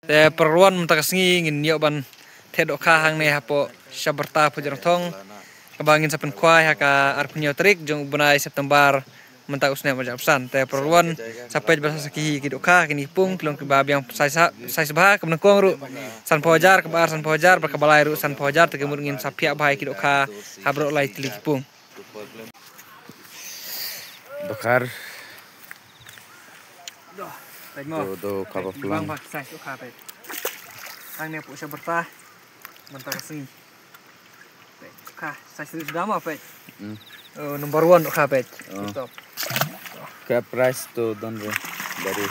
Te perluan mentakasngi ngin yo ban tedok kahang ne hapo syaberta pujar tong kebangin sapen kuai haka arkunyo trik jong bunai September mentak usne majap san te perluan sampai bahasa saki kidok kah kini pung kelong ke babiang sai sebah kemen kuang ru san pojar san pojar berkabalai ru san pojar te kemur ngin sapia bahai kidok kah habro lai tlik pung bakar do kapal bang bak sai kidok kah pe ang ne pu syaberta mentakasngi kah sai sudah mah pe number 1 kah pe stop क्या प्राइस तो दन रे dari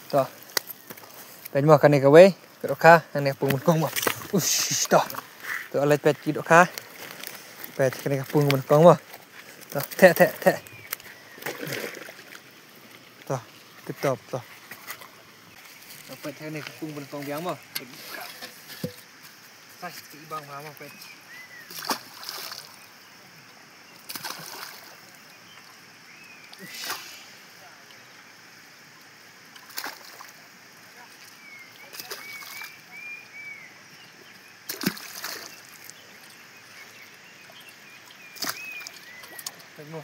toh pet mo kani ka we kidok kah ane pung kong mo ush toh to alet pet kidok kah pet kani ka pung kong mo toh te toh tip top toh pet kani ka pung kong biang mo pasti bang mama pet pet mo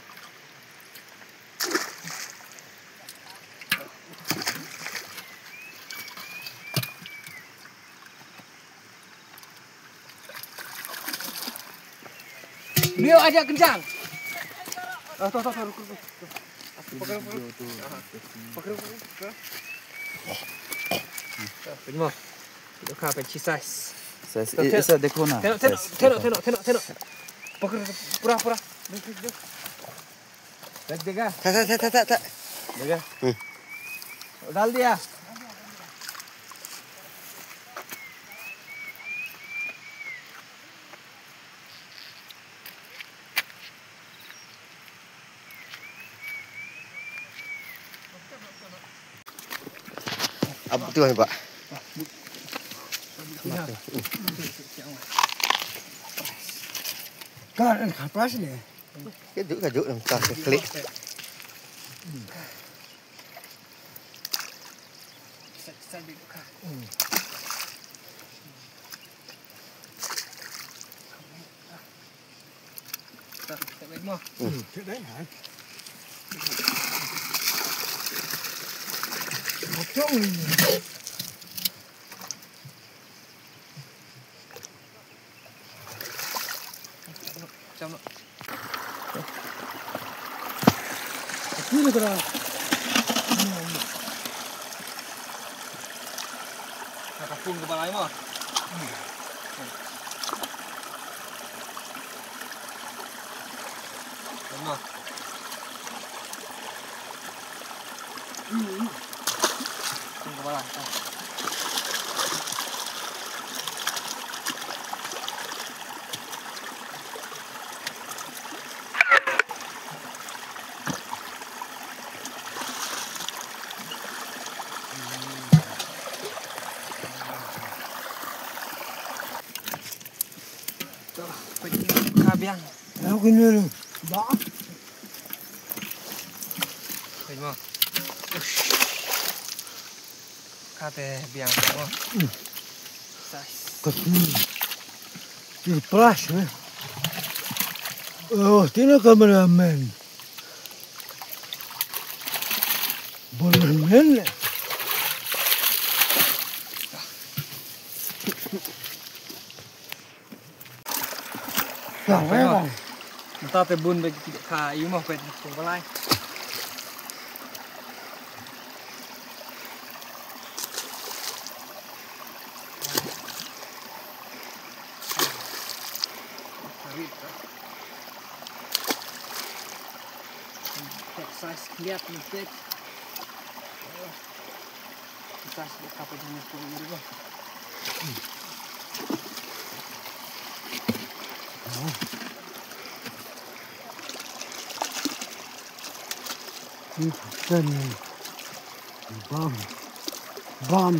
Beliau ajak kencang. Toh, rukuk. Pakai. Primo. Itu kah pe size. ऐसा देखो ना Tengok. Pakai pura. देख देगा Tak. देगा डाल दिया Apa tu Pak? Kan kapras ni. Kajuk dalam tas klik. Thế đấy hả? Một chỗ ini kira Kapung kepala mo. Ano? Kapung kepala. Kabiang. Aku ni dah. Mo. Kate biang mo. Di pras ni. Oh, tina kameramen. Boleh. Apa? Entah tebun bagi tidak kayu mah pet kepala. Size lihat nih pet. Size kapal jenis ini bang. Kan bam.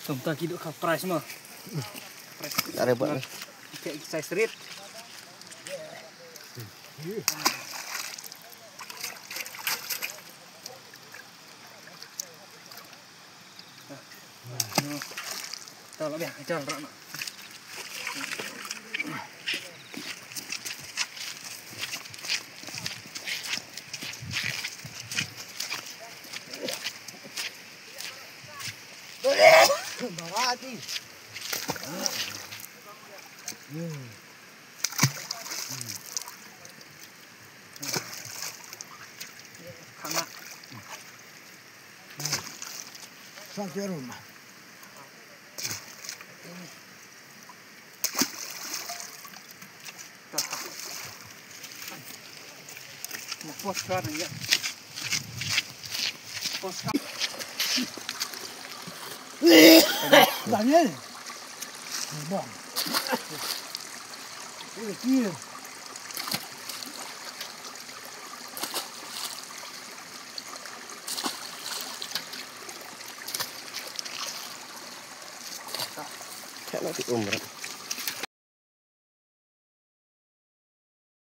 Tentang hidup ke price mah. Tak ada buat ni. Kayak saya street. Tahu lah biar jalan rak. Barati. Kana. Sampai rumah. Mau postcard ya. Postcard. Daniel. Bom. Olha aqui. Tak nak umrah.